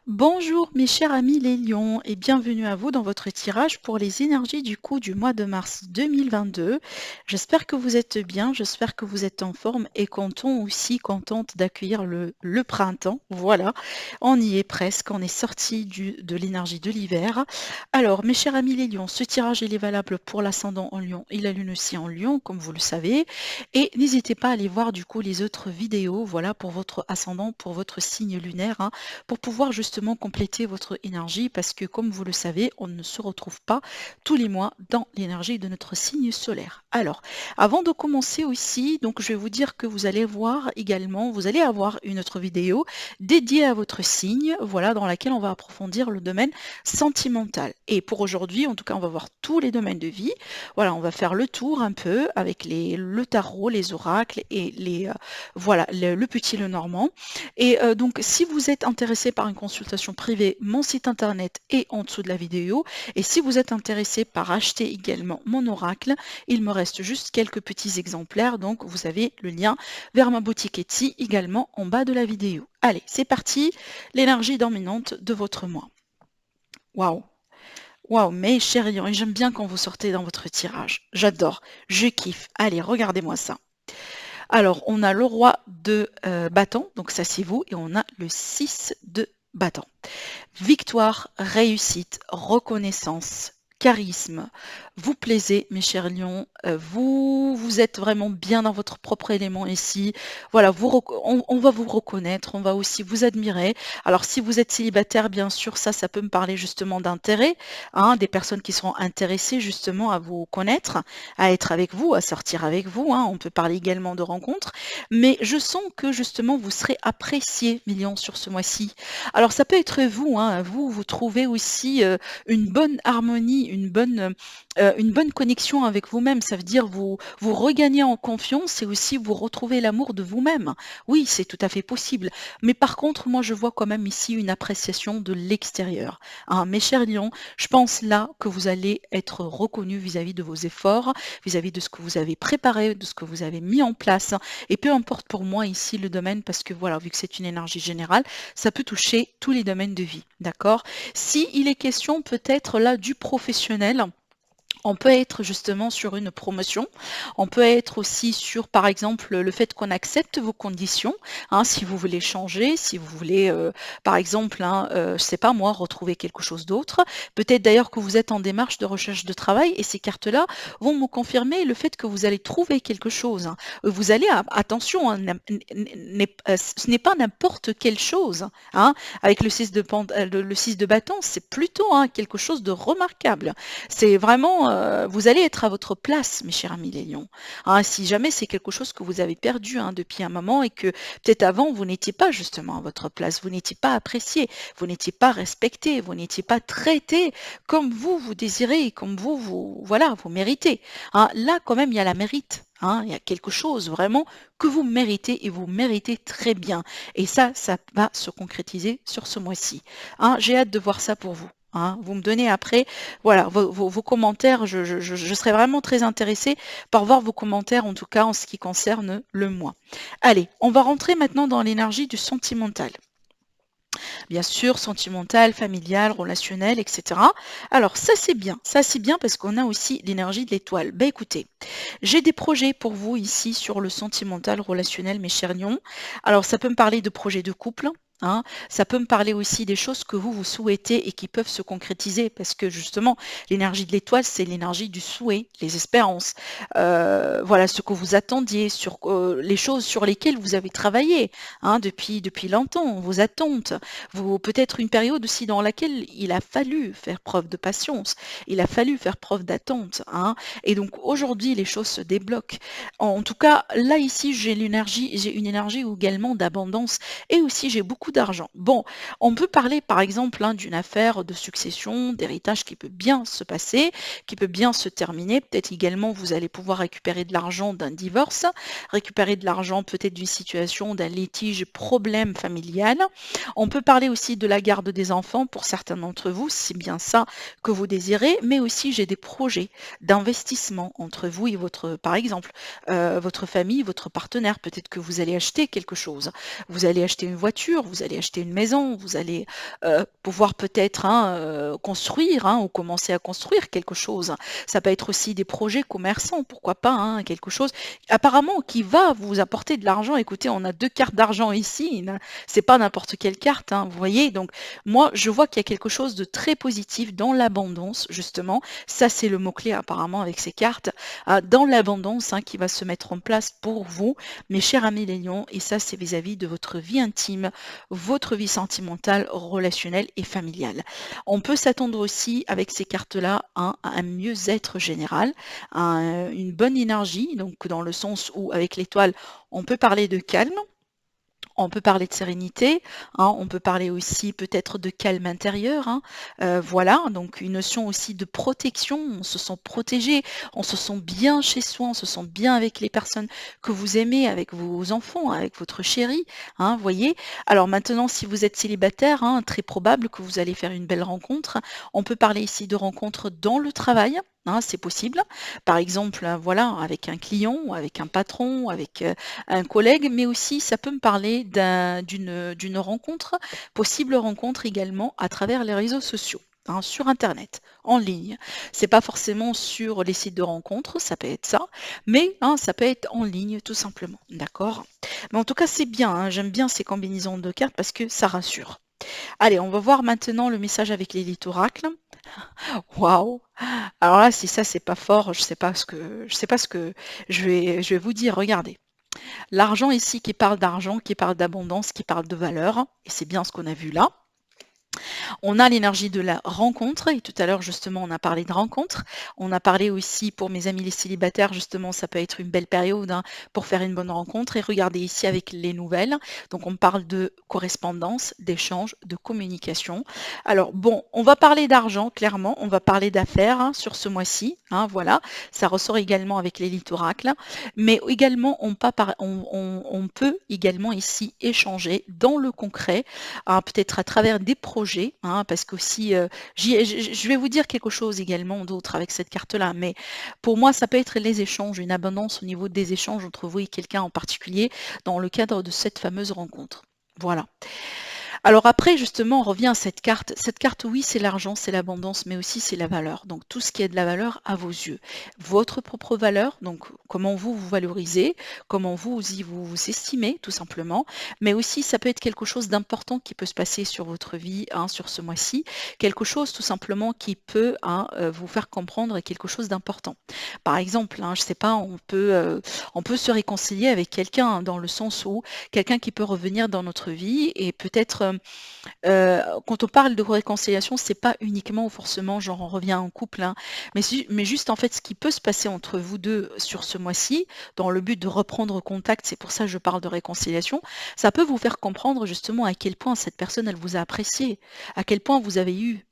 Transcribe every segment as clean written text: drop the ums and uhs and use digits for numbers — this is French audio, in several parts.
Bonjour mes chers amis les lions et bienvenue à vous dans votre tirage pour les énergies du coup du mois de mars 2022. J'espère que vous êtes bien, j'espère que vous êtes en forme et contente d'accueillir le printemps. Voilà, on y est presque, on est sorti de l'énergie de l'hiver. Alors mes chers amis les lions, ce tirage il est valable pour l'ascendant en lion et la lune aussi en lion comme vous le savez. Et n'hésitez pas à aller voir du coup les autres vidéos, voilà pour votre ascendant, pour votre signe lunaire, hein, pour pouvoir justement compléter votre énergie parce que comme vous le savez, on ne se retrouve pas tous les mois dans l'énergie de notre signe solaire. Alors, avant de commencer aussi, donc je vais vous dire que vous allez voir également, vous allez avoir une autre vidéo dédiée à votre signe, voilà, dans laquelle on va approfondir le domaine sentimental. Et pour aujourd'hui, en tout cas, on va voir tous les domaines de vie. Voilà, on va faire le tour un peu avec le tarot, les oracles et voilà, le petit Lenormand. Et donc, si vous êtes intéressé par une consultation privée, mon site internet est en dessous de la vidéo. Et si vous êtes intéressé par acheter également mon oracle, il me reste juste quelques petits exemplaires. Donc, vous avez le lien vers ma boutique Etsy également en bas de la vidéo. Allez, c'est parti, l'énergie dominante de votre mois. Waouh! Waouh, mes chéris, et j'aime bien quand vous sortez dans votre tirage. J'adore, je kiffe. Allez, regardez-moi ça. Alors, on a le roi de bâton, donc ça c'est vous, et on a le 6 de bâton. Victoire, réussite, reconnaissance, charisme. Vous plaisez, mes chers lions. Vous êtes vraiment bien dans votre propre élément ici. Voilà, on va vous reconnaître, on va aussi vous admirer. Alors, si vous êtes célibataire, bien sûr, ça peut me parler justement d'intérêt, hein, des personnes qui seront intéressées justement à vous connaître, à être avec vous, à sortir avec vous, hein. On peut parler également de rencontres. Mais je sens que justement, vous serez apprécié, mes lions, sur ce mois-ci. Alors ça peut être vous, hein, vous trouvez aussi, une bonne harmonie, une bonne connexion avec vous-même. Ça veut dire vous regagnez en confiance et aussi vous retrouvez l'amour de vous-même. Oui, c'est tout à fait possible. Mais par contre, moi je vois quand même ici une appréciation de l'extérieur, hein. Mes chers lions, je pense là que vous allez être reconnus vis-à-vis de vos efforts, vis-à-vis de ce que vous avez préparé, de ce que vous avez mis en place et peu importe pour moi ici le domaine parce que voilà, vu que c'est une énergie générale, ça peut toucher tous les domaines de vie, d'accord? Si il est question peut-être là du professionnel, on peut être justement sur une promotion, on peut être aussi sur, par exemple, le fait qu'on accepte vos conditions, hein, si vous voulez changer, si vous voulez, par exemple, hein, je sais pas moi, retrouver quelque chose d'autre. Peut-être d'ailleurs que vous êtes en démarche de recherche de travail et ces cartes-là vont me confirmer le fait que vous allez trouver quelque chose, hein. Vous allez, attention, hein, ce n'est pas n'importe quelle chose, hein. Avec le 6 de bâton, c'est plutôt hein, quelque chose de remarquable. C'est vraiment, vous allez être à votre place, mes chers amis les lions. Hein, si jamais c'est quelque chose que vous avez perdu hein, depuis un moment et que peut-être avant, vous n'étiez pas justement à votre place, vous n'étiez pas apprécié, vous n'étiez pas respecté, vous n'étiez pas traité comme vous désirez et comme voilà, vous méritez. Hein, là, quand même, il y a la mérite. Hein, il y a quelque chose vraiment que vous méritez et vous méritez très bien. Et ça va se concrétiser sur ce mois-ci. Hein, j'ai hâte de voir ça pour vous. Hein. Vous me donnez après voilà, vos commentaires, je serais vraiment très intéressée par voir vos commentaires, en tout cas en ce qui concerne le mois. Allez, on va rentrer maintenant dans l'énergie du sentimental. Bien sûr, sentimental, familial, relationnel, etc. Alors ça c'est bien parce qu'on a aussi l'énergie de l'étoile. Ben écoutez, j'ai des projets pour vous ici sur le sentimental, relationnel, mes chers lions. Alors ça peut me parler de projets de couple. Hein, ça peut me parler aussi des choses que vous souhaitez et qui peuvent se concrétiser parce que justement l'énergie de l'étoile c'est l'énergie du souhait, les espérances, voilà ce que vous attendiez, sur les choses sur lesquelles vous avez travaillé hein, depuis longtemps, vos attentes, peut-être une période aussi dans laquelle il a fallu faire preuve de patience, il a fallu faire preuve d'attente, hein, et donc aujourd'hui les choses se débloquent. En tout cas, là ici j'ai une énergie également d'abondance et aussi j'ai beaucoup d'argent. Bon, on peut parler par exemple hein, d'une affaire de succession, d'héritage qui peut bien se passer, qui peut bien se terminer. Peut-être également vous allez pouvoir récupérer de l'argent d'un divorce, récupérer de l'argent peut-être d'une situation, d'un litige, problème familial. On peut parler aussi de la garde des enfants pour certains d'entre vous, si c'est bien ça que vous désirez, mais aussi j'ai des projets d'investissement entre vous et votre, par exemple, votre famille, votre partenaire. Peut-être que vous allez acheter quelque chose. Vous allez acheter une voiture, vous allez acheter une maison, vous allez pouvoir peut-être construire ou commencer à construire quelque chose. Ça peut être aussi des projets commerçants, pourquoi pas, quelque chose apparemment qui va vous apporter de l'argent. Écoutez, on a deux cartes d'argent ici, c'est pas n'importe quelle carte, vous voyez. Donc moi, je vois qu'il y a quelque chose de très positif dans l'abondance, justement. Ça, c'est le mot-clé apparemment avec ces cartes, dans l'abondance qui va se mettre en place pour vous, mes chers amis les lions. Et ça, c'est vis-à-vis de votre vie intime, votre vie sentimentale, relationnelle et familiale. On peut s'attendre aussi avec ces cartes-là à un mieux-être général, à une bonne énergie, donc dans le sens où avec l'étoile, on peut parler de calme. On peut parler de sérénité, on peut parler aussi peut-être de calme intérieur, voilà, donc une notion aussi de protection, on se sent protégé, on se sent bien chez soi, on se sent bien avec les personnes que vous aimez, avec vos enfants, avec votre chéri, voyez. Alors maintenant, si vous êtes célibataire, très probable que vous allez faire une belle rencontre. On peut parler ici de rencontres dans le travail. C'est possible. Par exemple, voilà, avec un client, ou avec un patron, avec un collègue, mais aussi ça peut me parler d'une rencontre, possible rencontre également à travers les réseaux sociaux. Sur Internet, en ligne. C'est pas forcément sur les sites de rencontres, ça peut être ça, mais ça peut être en ligne tout simplement, d'accord? Mais en tout cas, c'est bien, j'aime bien ces combinaisons de cartes parce que ça rassure. Allez, on va voir maintenant le message avec l'élite oracle. Waouh! Alors là, si ça c'est pas fort, je sais pas ce que je vais vous dire. Regardez, l'argent ici qui parle d'argent, qui parle d'abondance, qui parle de valeur, et c'est bien ce qu'on a vu là. On a l'énergie de la rencontre, et tout à l'heure justement on a parlé de rencontre. On a parlé aussi pour mes amis les célibataires, justement ça peut être une belle période pour faire une bonne rencontre. Et regardez ici avec les nouvelles, donc on parle de correspondance, d'échange, de communication. Alors bon, on va parler d'argent clairement, on va parler d'affaires sur ce mois-ci, voilà, ça ressort également avec l'élite oracle, mais également on peut également ici échanger dans le concret, peut-être à travers des projets, parce qu'aussi, je vais vous dire quelque chose également d'autre avec cette carte-là, mais pour moi, ça peut être les échanges, une abondance au niveau des échanges entre vous et quelqu'un en particulier dans le cadre de cette fameuse rencontre. Voilà. Alors après, justement, on revient à cette carte. Cette carte, oui, c'est l'argent, c'est l'abondance, mais aussi c'est la valeur. Donc tout ce qui est de la valeur à vos yeux. Votre propre valeur, donc comment vous vous valorisez, comment vous estimez, tout simplement. Mais aussi, ça peut être quelque chose d'important qui peut se passer sur votre vie, sur ce mois-ci. Quelque chose, tout simplement, qui peut vous faire comprendre quelque chose d'important. Par exemple, je ne sais pas, on peut se réconcilier avec quelqu'un dans le sens où quelqu'un qui peut revenir dans notre vie et peut-être quand on parle de réconciliation, c'est pas uniquement ou forcément genre on revient en couple, mais juste en fait ce qui peut se passer entre vous deux sur ce mois-ci, dans le but de reprendre contact, c'est pour ça que je parle de réconciliation, ça peut vous faire comprendre justement à quel point cette personne elle vous a apprécié, à quel point vous avez eu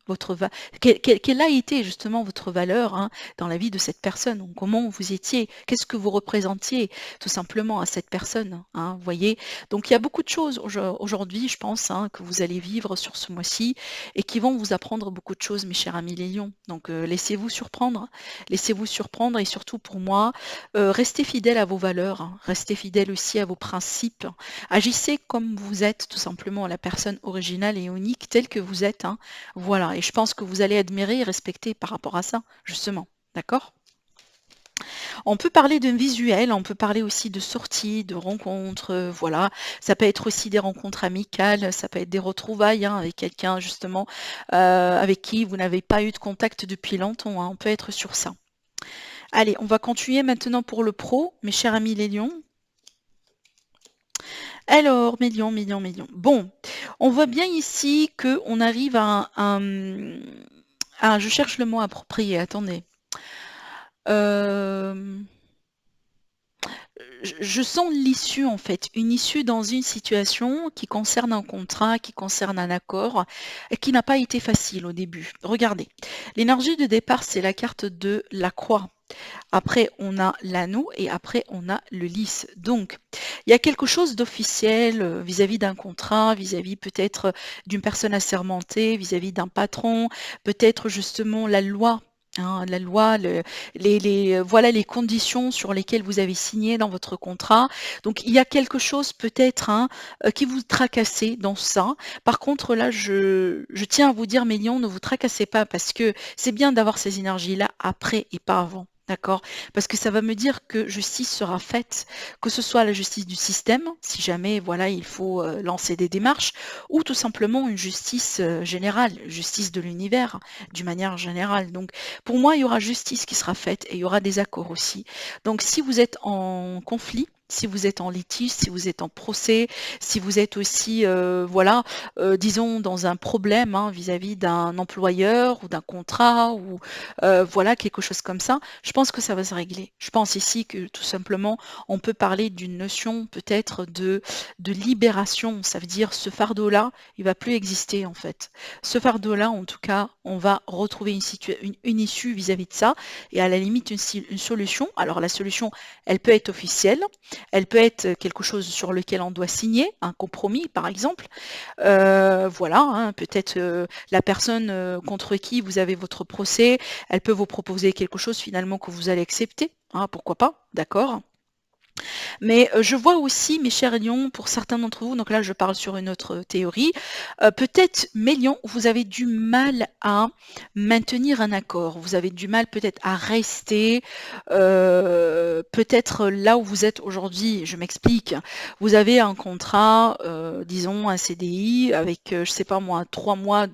quelle a été justement votre valeur dans la vie de cette personne, donc comment vous étiez, qu'est-ce que vous représentiez tout simplement à cette personne, vous voyez. Donc il y a beaucoup de choses aujourd'hui, je pense, que vous allez vivre sur ce mois-ci et qui vont vous apprendre beaucoup de choses, mes chers amis les lions. Donc laissez-vous surprendre et surtout pour moi, restez fidèles à vos valeurs, restez fidèles aussi à vos principes. Agissez comme vous êtes, tout simplement, la personne originale et unique telle que vous êtes. Voilà, et je pense que vous allez admirer et respecter par rapport à ça, justement. D'accord? On peut parler d'un visuel, on peut parler aussi de sorties, de rencontres, voilà. Ça peut être aussi des rencontres amicales, ça peut être des retrouvailles avec quelqu'un justement avec qui vous n'avez pas eu de contact depuis longtemps, on peut être sur ça. Allez, on va continuer maintenant pour le pro, mes chers amis les lions. Alors, mes lions, mes lions, mes lions. Bon, on voit bien ici qu'on arrive à je cherche le mot approprié, attendez. Je sens l'issue en fait, une issue dans une situation qui concerne un contrat, qui concerne un accord, et qui n'a pas été facile au début. Regardez, l'énergie de départ, c'est la carte de la croix. Après, on a l'anneau et après, on a le lys. Donc, il y a quelque chose d'officiel vis-à-vis d'un contrat, vis-à-vis peut-être d'une personne assermentée, vis-à-vis d'un patron, peut-être justement la loi hein, la loi, voilà les conditions sur lesquelles vous avez signé dans votre contrat. Donc il y a quelque chose peut-être, hein, qui vous tracassez dans ça. Par contre là, je tiens à vous dire mes lions, ne vous tracassez pas parce que c'est bien d'avoir ces énergies-là après et pas avant. D'accord? Parce que ça va me dire que justice sera faite, que ce soit la justice du système, si jamais voilà, il faut lancer des démarches, ou tout simplement une justice générale, justice de l'univers, d'une manière générale. Donc pour moi, il y aura justice qui sera faite et il y aura des accords aussi. Donc si vous êtes en conflit, si vous êtes en litige, si vous êtes en procès, si vous êtes aussi, voilà, disons dans un problème hein, vis-à-vis d'un employeur ou d'un contrat ou voilà quelque chose comme ça, je pense que ça va se régler. Je pense ici que tout simplement on peut parler d'une notion peut-être de libération. Ça veut dire ce fardeau-là, il va plus exister en fait. Ce fardeau-là, en tout cas, on va retrouver une issue vis-à-vis de ça et à la limite une solution. Alors la solution, elle peut être officielle, elle peut être quelque chose sur lequel on doit signer, un compromis par exemple. Voilà, hein, peut-être la personne contre qui vous avez votre procès, elle peut vous proposer quelque chose finalement que vous allez accepter. Hein, pourquoi pas, d'accord? Mais je vois aussi, mes chers lions, pour certains d'entre vous, donc là je parle sur une autre théorie, peut-être, mes lions, vous avez du mal à maintenir un accord. Vous avez du mal peut-être à rester, peut-être là où vous êtes aujourd'hui. Je m'explique. Vous avez un contrat, disons un CDI avec, je sais pas moi, 3 mois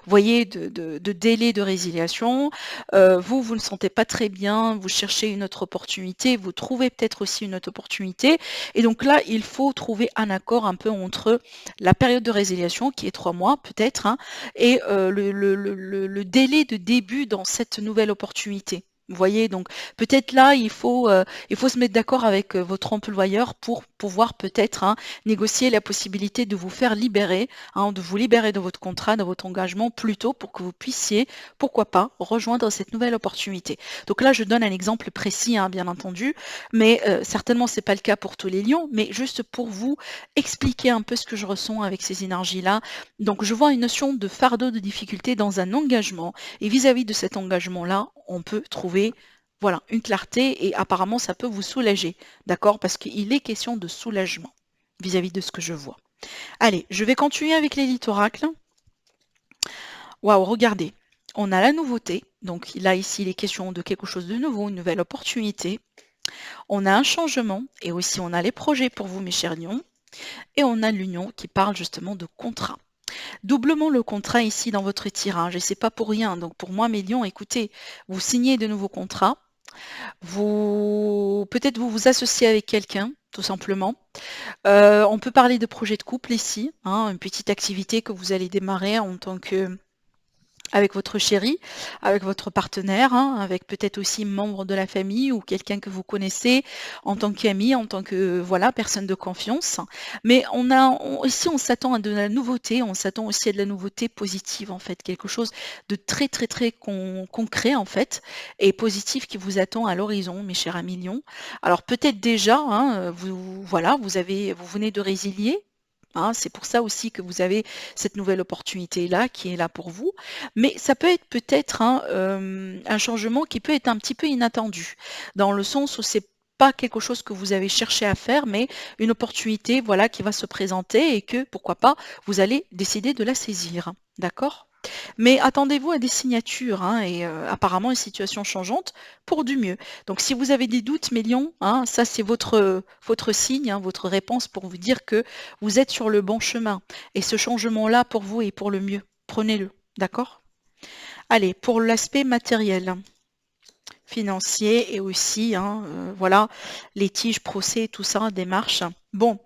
voyez, de délai de résiliation. Vous ne sentez pas très bien, vous cherchez une autre opportunité, vous trouvez peut-être aussi une autre opportunité. Et donc là, il faut trouver un accord un peu entre la période de résiliation, qui est 3 mois peut-être, hein, et le délai de début dans cette nouvelle opportunité. Vous voyez, donc peut-être là, il faut se mettre d'accord avec votre employeur pour pouvoir peut-être hein, négocier la possibilité de vous faire libérer, hein, de vous libérer de votre contrat, de votre engagement plus tôt pour que vous puissiez, pourquoi pas, rejoindre cette nouvelle opportunité. Donc là, je donne un exemple précis, hein, bien entendu, mais certainement c'est pas le cas pour tous les lions, mais juste pour vous expliquer un peu ce que je ressens avec ces énergies-là. Donc je vois une notion de fardeau de difficulté dans un engagement, et vis-à-vis de cet engagement-là, on peut trouver voilà, une clarté et apparemment ça peut vous soulager, d'accord? Parce qu'il est question de soulagement vis-à-vis de ce que je vois. Allez, je vais continuer avec l'élite oracle. Waouh, regardez, on a la nouveauté. Donc là, ici, il est question de quelque chose de nouveau, une nouvelle opportunité. On a un changement et aussi on a les projets pour vous, mes chers lions. Et on a l'union qui parle justement de contrat. Doublement le contrat ici dans votre tirage et c'est pas pour rien. Donc pour moi, mes lions, écoutez, vous signez de nouveaux contrats. Peut-être vous vous associez avec quelqu'un, tout simplement. On peut parler de projet de couple ici, hein, une petite activité que vous allez démarrer en tant que avec votre chéri, avec votre partenaire, hein, avec peut-être aussi membre de la famille ou quelqu'un que vous connaissez en tant qu'ami, en tant que voilà, personne de confiance. Mais ici, on s'attend à de la nouveauté, on s'attend aussi à de la nouveauté positive en fait, quelque chose de très très très concret en fait et positif qui vous attend à l'horizon, mes chers amis lions. Alors peut-être déjà, hein, voilà, vous venez de résilier. Hein, c'est pour ça aussi que vous avez cette nouvelle opportunité-là qui est là pour vous. Mais ça peut être peut-être un changement qui peut être un petit peu inattendu, dans le sens où c'est pas quelque chose que vous avez cherché à faire, mais une opportunité voilà, qui va se présenter et que, pourquoi pas, vous allez décider de la saisir. D'accord? Mais attendez-vous à des signatures hein, et apparemment une situation changeante pour du mieux. Donc si vous avez des doutes, mes lions, hein, ça c'est votre signe, hein, votre réponse pour vous dire que vous êtes sur le bon chemin. Et ce changement-là pour vous est pour le mieux. Prenez-le. D'accord? Allez, pour l'aspect matériel, financier et aussi, hein, voilà, litiges, procès, tout ça, démarches. Bon,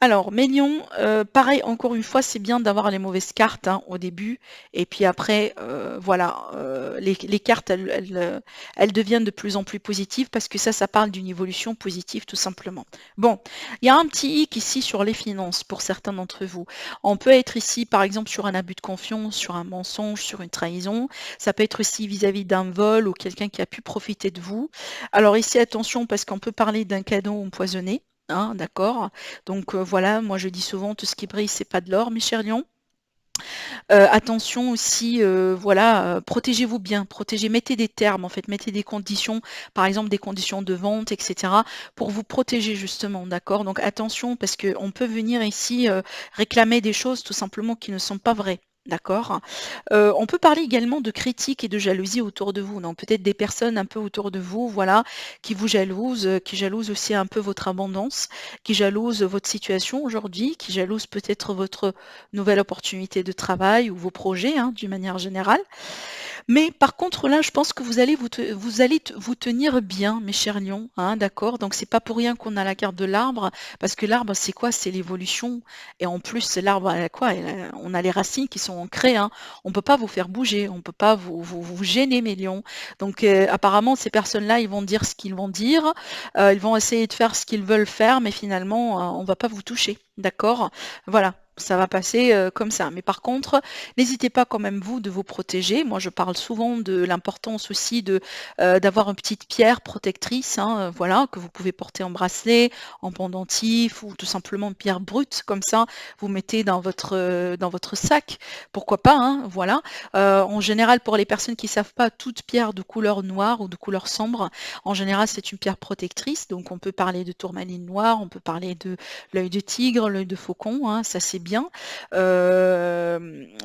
alors mes lions, pareil, encore une fois, c'est bien d'avoir les mauvaises cartes hein, au début, et puis après, voilà, les cartes, elles deviennent de plus en plus positives parce que ça parle d'une évolution positive tout simplement. Bon, il y a un petit hic ici sur les finances pour certains d'entre vous. On peut être ici, par exemple, sur un abus de confiance, sur un mensonge, sur une trahison. Ça peut être aussi vis-à-vis d'un vol ou quelqu'un qui a pu profiter de vous. Alors ici, attention, parce qu'on peut parler d'un cadeau empoisonné. Hein, d'accord. Donc voilà, moi je dis souvent tout ce qui brille, c'est pas de l'or, mes chers lions. Attention aussi, voilà, protégez-vous bien, mettez des termes en fait, mettez des conditions, par exemple des conditions de vente et cetera, pour vous protéger justement, d'accord? Donc attention parce qu'on peut venir ici, réclamer des choses tout simplement qui ne sont pas vraies, d'accord? On peut parler également de critiques et de jalousie autour de vous, donc peut-être des personnes un peu autour de vous, voilà, qui vous jalousent, qui jalousent aussi un peu votre abondance, qui jalousent votre situation aujourd'hui, qui jalousent peut-être votre nouvelle opportunité de travail ou vos projets, hein, d'une manière générale. Mais par contre, là, je pense que vous tenir bien, mes chers lions, hein, d'accord? Donc c'est pas pour rien qu'on a la carte de l'arbre, parce que l'arbre, c'est quoi? C'est l'évolution. Et en plus, l'arbre, elle a quoi? On a les racines qui sont ancrées, hein. On peut pas vous faire bouger, on peut pas vous gêner, mes lions. Donc apparemment, ces personnes-là, ils vont dire ce qu'ils vont dire, ils vont essayer de faire ce qu'ils veulent faire, mais finalement, on va pas vous toucher, d'accord? Voilà. Ça va passer comme ça. Mais par contre, n'hésitez pas quand même vous de vous protéger. Moi, je parle souvent de l'importance aussi d'avoir une petite pierre protectrice, hein, voilà, que vous pouvez porter en bracelet, en pendentif ou tout simplement une pierre brute comme ça, vous mettez dans votre sac, pourquoi pas, hein, voilà. En général, pour les personnes qui ne savent pas, toute pierre de couleur noire ou de couleur sombre, en général, c'est une pierre protectrice. Donc, on peut parler de tourmaline noire, on peut parler de l'œil de tigre, l'œil de faucon, hein, ça c'est bien.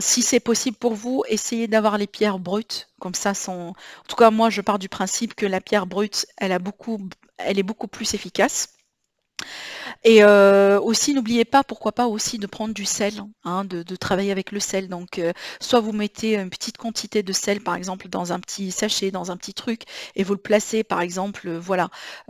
Si c'est possible pour vous, essayez d'avoir les pierres brutes, comme ça en tout cas moi je pars du principe que la pierre brute, elle est beaucoup plus efficace. Et aussi n'oubliez pas, pourquoi pas aussi de prendre du sel, hein, de travailler avec le sel. Donc soit vous mettez une petite quantité de sel, par exemple, dans un petit sachet, dans un petit truc, et vous le placez, par exemple, voilà,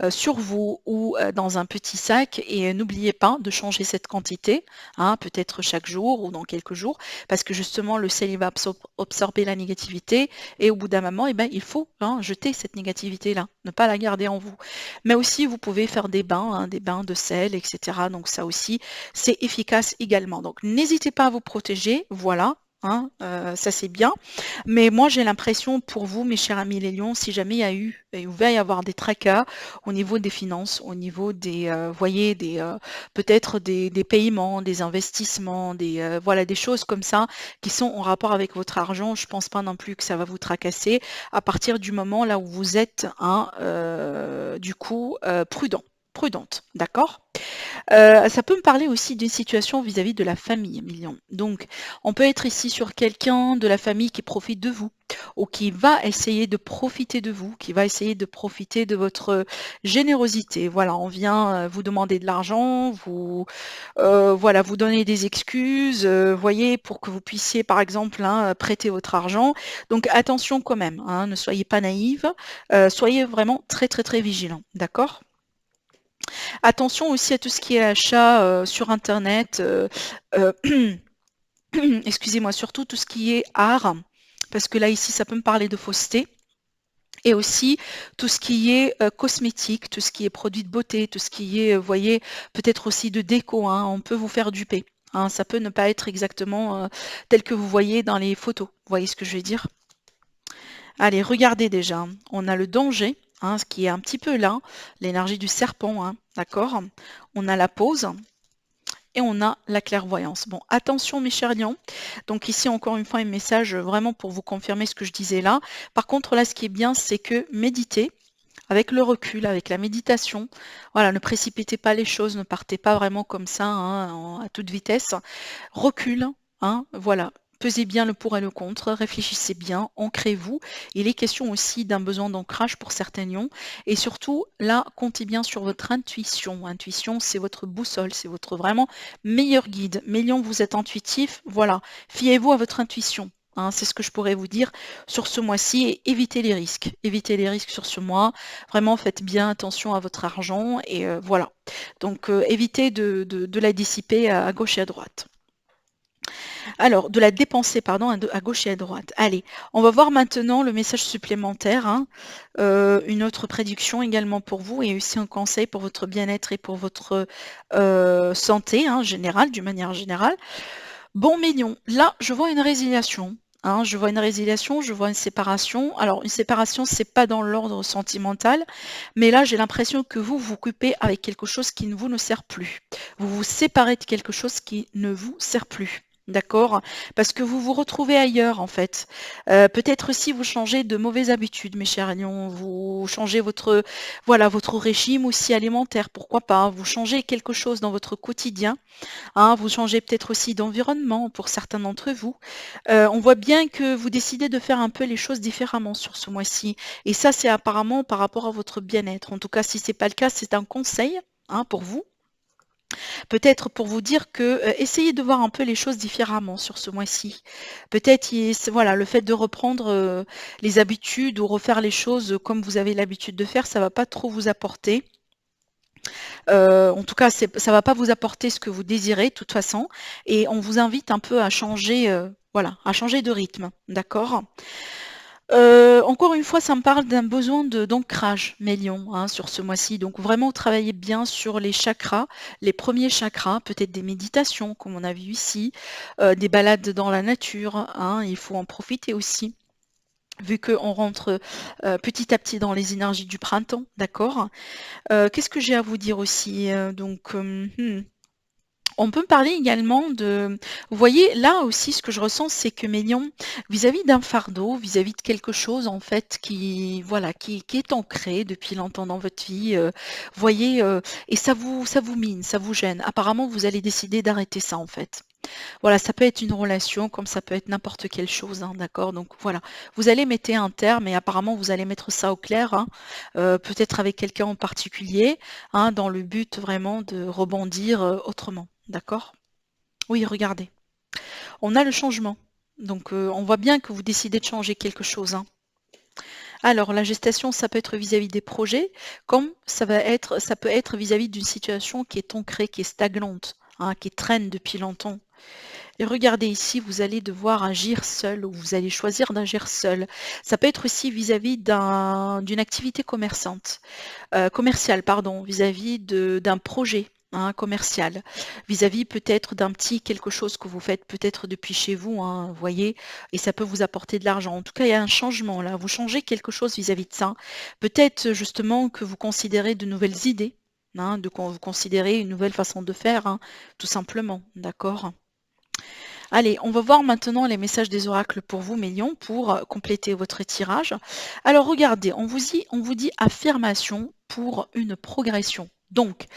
sur vous ou dans un petit sac. Et n'oubliez pas de changer cette quantité, hein, peut-être chaque jour ou dans quelques jours, parce que justement le sel il va absorber la négativité, et au bout d'un moment, eh ben, il faut, hein, jeter cette négativité-là, ne pas la garder en vous. Mais aussi, vous pouvez faire des bains, hein, des bains de sel, etc. Donc ça aussi, c'est efficace également. Donc n'hésitez pas à vous protéger, voilà. Hein, ça c'est bien. Mais moi j'ai l'impression pour vous, mes chers amis les lions, si jamais il y a eu, il va y avoir des tracas au niveau des finances, au niveau des, voyez, peut-être des paiements, des investissements, voilà, des choses comme ça qui sont en rapport avec votre argent. Je pense pas non plus que ça va vous tracasser à partir du moment là où vous êtes, hein, du coup, prudente, d'accord? Ça peut me parler aussi d'une situation vis-à-vis de la famille, Million. Donc, on peut être ici sur quelqu'un de la famille qui profite de vous ou qui va essayer de profiter de vous, qui va essayer de profiter de votre générosité. Voilà, on vient vous demander de l'argent, voilà, vous donner des excuses, voyez, pour que vous puissiez, par exemple, hein, prêter votre argent. Donc, attention quand même, hein, ne soyez pas naïve, soyez vraiment très, très, très vigilant, d'accord? Attention aussi à tout ce qui est achat sur Internet, euh, excusez-moi, surtout tout ce qui est art, parce que là ici ça peut me parler de fausseté. Et aussi tout ce qui est cosmétique, tout ce qui est produit de beauté, tout ce qui est, vous voyez, peut-être aussi de déco, hein, on peut vous faire duper, hein, ça peut ne pas être exactement tel que vous voyez dans les photos. Vous voyez ce que je veux dire? Allez, regardez déjà, hein. On a le danger, hein, ce qui est un petit peu là, l'énergie du serpent, hein, d'accord? On a la pause et on a la clairvoyance. Bon, attention mes chers lions. Donc ici, encore une fois, un message vraiment pour vous confirmer ce que je disais là. Par contre, là, ce qui est bien, c'est que méditez avec le recul, avec la méditation. Voilà, ne précipitez pas les choses, ne partez pas vraiment comme ça, hein, à toute vitesse. Recul, hein, voilà. Pesez bien le pour et le contre, réfléchissez bien, ancrez-vous. Il est question aussi d'un besoin d'ancrage pour certains lions. Et surtout, là, comptez bien sur votre intuition. Intuition, c'est votre boussole, c'est votre vraiment meilleur guide. Mes lions, vous êtes intuitifs, voilà. Fiez-vous à votre intuition. Hein, c'est ce que je pourrais vous dire sur ce mois-ci et évitez les risques. Évitez les risques sur ce mois. Vraiment, faites bien attention à votre argent et voilà. Donc, évitez de la dissiper à gauche et à droite. Alors, de la dépenser, pardon, à gauche et à droite. Allez, on va voir maintenant le message supplémentaire, hein. Une autre prédiction également pour vous et aussi un conseil pour votre bien-être et pour votre santé, hein, générale, d'une manière générale. Bon, Million, là, je vois une résiliation. Hein, je vois une résiliation, je vois une séparation. Alors, une séparation, c'est pas dans l'ordre sentimental, mais là, j'ai l'impression que vous vous coupez avec quelque chose qui ne vous ne sert plus. Vous vous séparez de quelque chose qui ne vous sert plus. D'accord? Parce que vous vous retrouvez ailleurs en fait. Peut-être aussi vous changez de mauvaises habitudes, mes chers lions. Vous changez votre voilà, votre régime aussi alimentaire, pourquoi pas? Vous changez quelque chose dans votre quotidien, hein, vous changez peut-être aussi d'environnement pour certains d'entre vous. On voit bien que vous décidez de faire un peu les choses différemment sur ce mois-ci et ça, c'est apparemment par rapport à votre bien-être. En tout cas, si c'est pas le cas, c'est un conseil, hein, pour vous. Peut-être pour vous dire que, essayez de voir un peu les choses différemment sur ce mois-ci. Peut-être voilà, le fait de reprendre, les habitudes ou refaire les choses, comme vous avez l'habitude de faire, ça va pas trop vous apporter. En tout cas, ça va pas vous apporter ce que vous désirez de toute façon et on vous invite un peu à changer, voilà, à changer de rythme, d'accord? Encore une fois, ça me parle d'un besoin d'ancrage, mes lions, hein, sur ce mois-ci. Donc vraiment travailler bien sur les chakras, les premiers chakras, peut-être des méditations comme on a vu ici, des balades dans la nature, hein, il faut en profiter aussi. Vu qu'on rentre petit à petit dans les énergies du printemps, d'accord? Qu'est-ce que j'ai à vous dire aussi? On peut parler également de vous voyez, là aussi, ce que je ressens, c'est que mes lions, vis-à-vis d'un fardeau, vis-à-vis de quelque chose, en fait, qui voilà, qui est ancré depuis longtemps dans votre vie, voyez, et ça vous mine, ça vous gêne. Apparemment, vous allez décider d'arrêter ça, en fait. Voilà, ça peut être une relation, comme ça peut être n'importe quelle chose, hein, d'accord? Donc voilà, vous allez mettre un terme et apparemment vous allez mettre ça au clair, hein, peut-être avec quelqu'un en particulier, hein, dans le but vraiment de rebondir autrement, d'accord? Oui, regardez, on a le changement. Donc on voit bien que vous décidez de changer quelque chose, hein. Alors la gestation, ça peut être vis-à-vis des projets, comme ça peut être vis-à-vis d'une situation qui est ancrée, qui est stagnante, hein, qui traîne depuis longtemps. Et regardez ici, vous allez devoir agir seul ou vous allez choisir d'agir seul. Ça peut être aussi vis-à-vis d'une activité commerciale, pardon, vis-à-vis d'un projet, hein, commercial, vis-à-vis peut-être d'un petit quelque chose que vous faites peut-être depuis chez vous, hein, vous voyez, et ça peut vous apporter de l'argent. En tout cas, il y a un changement là, vous changez quelque chose vis-à-vis de ça. Peut-être justement que vous considérez de nouvelles idées, hein, vous considérez une nouvelle façon de faire, hein, tout simplement, d'accord? Allez, on va voir maintenant les messages des oracles pour vous, mes lions, pour compléter votre tirage. Alors regardez, on vous dit affirmation pour une progression. Donc,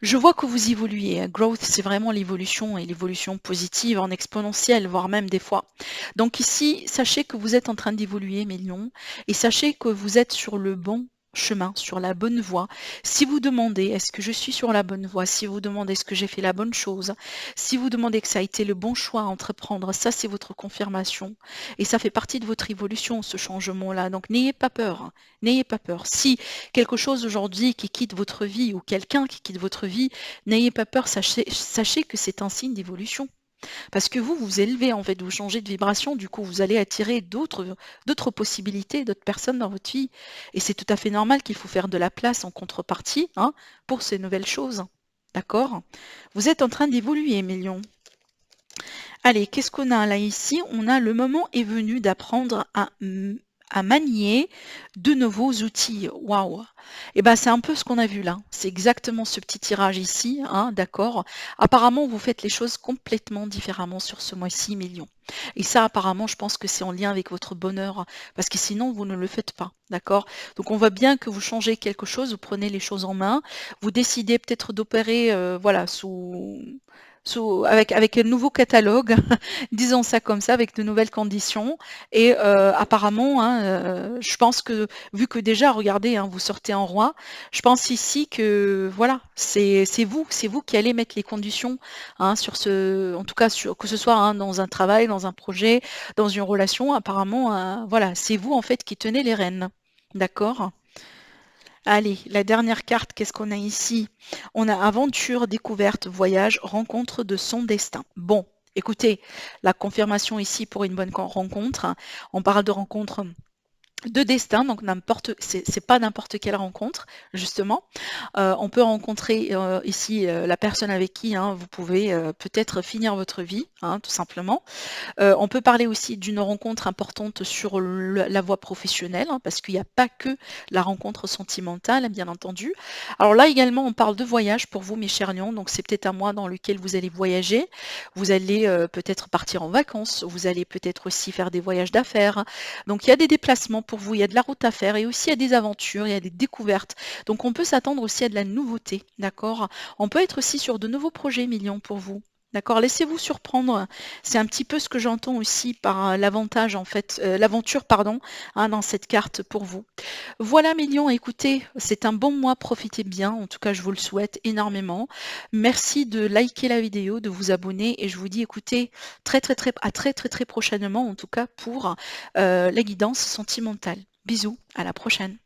je vois que vous évoluez, hein. Growth, c'est vraiment l'évolution et l'évolution positive en exponentielle, voire même des fois. Donc ici, sachez que vous êtes en train d'évoluer, mes lions, et sachez que vous êtes sur le bon chemin, sur la bonne voie. Si vous demandez, est-ce que je suis sur la bonne voie? Si vous demandez, est-ce que j'ai fait la bonne chose? Si vous demandez que ça a été le bon choix à entreprendre, ça c'est votre confirmation. Et ça fait partie de votre évolution, ce changement-là. Donc n'ayez pas peur, hein. N'ayez pas peur. Si quelque chose aujourd'hui qui quitte votre vie ou quelqu'un qui quitte votre vie, n'ayez pas peur, sachez que c'est un signe d'évolution. Parce que vous vous élevez, en fait, vous changez de vibration, du coup, vous allez attirer d'autres possibilités, d'autres personnes dans votre vie. Et c'est tout à fait normal qu'il faut faire de la place en contrepartie, hein, pour ces nouvelles choses. D'accord? Vous êtes en train d'évoluer, mes lions. Allez, qu'est-ce qu'on a là ici? On a le moment est venu d'apprendre à manier de nouveaux outils. Waouh! Et ben c'est un peu ce qu'on a vu là. C'est exactement ce petit tirage ici, hein, d'accord? Apparemment, vous faites les choses complètement différemment sur ce mois-ci, mes lions. Et ça, apparemment, je pense que c'est en lien avec votre bonheur, parce que sinon, vous ne le faites pas, d'accord? Donc, on voit bien que vous changez quelque chose, vous prenez les choses en main, vous décidez peut-être d'opérer, voilà, avec un nouveau catalogue, disons ça comme ça, avec de nouvelles conditions. Et apparemment, hein, je pense que, vu que déjà, regardez, hein, vous sortez en roi, je pense ici que, voilà, c'est vous qui allez mettre les conditions, hein, en tout cas, que ce soit, hein, dans un travail, dans un projet, dans une relation, apparemment, voilà, c'est vous en fait qui tenez les rênes. D'accord? Allez, la dernière carte, qu'est-ce qu'on a ici? On a aventure, découverte, voyage, rencontre de son destin. Bon, écoutez, la confirmation ici pour une bonne rencontre, hein. On parle de rencontre de destin, donc c'est pas n'importe quelle rencontre, justement. On peut rencontrer ici la personne avec qui hein, vous pouvez peut-être finir votre vie, hein, tout simplement. On peut parler aussi d'une rencontre importante sur la voie professionnelle, hein, parce qu'il n'y a pas que la rencontre sentimentale, bien entendu. Alors là également, on parle de voyage pour vous, mes chers lions, donc c'est peut-être un mois dans lequel vous allez voyager, vous allez peut-être partir en vacances, vous allez peut-être aussi faire des voyages d'affaires. Donc il y a des déplacements pour vous, il y a de la route à faire et aussi il y a des aventures, il y a des découvertes. Donc on peut s'attendre aussi à de la nouveauté, d'accord? On peut être aussi sur de nouveaux projets, millions pour vous. D'accord, laissez-vous surprendre. C'est un petit peu ce que j'entends aussi par l'avantage, en fait, l'aventure, pardon, hein, dans cette carte pour vous. Voilà, mes lions, écoutez, c'est un bon mois, profitez bien. En tout cas, je vous le souhaite énormément. Merci de liker la vidéo, de vous abonner et je vous dis, écoutez, à très prochainement, en tout cas, pour la guidance sentimentale. Bisous, à la prochaine.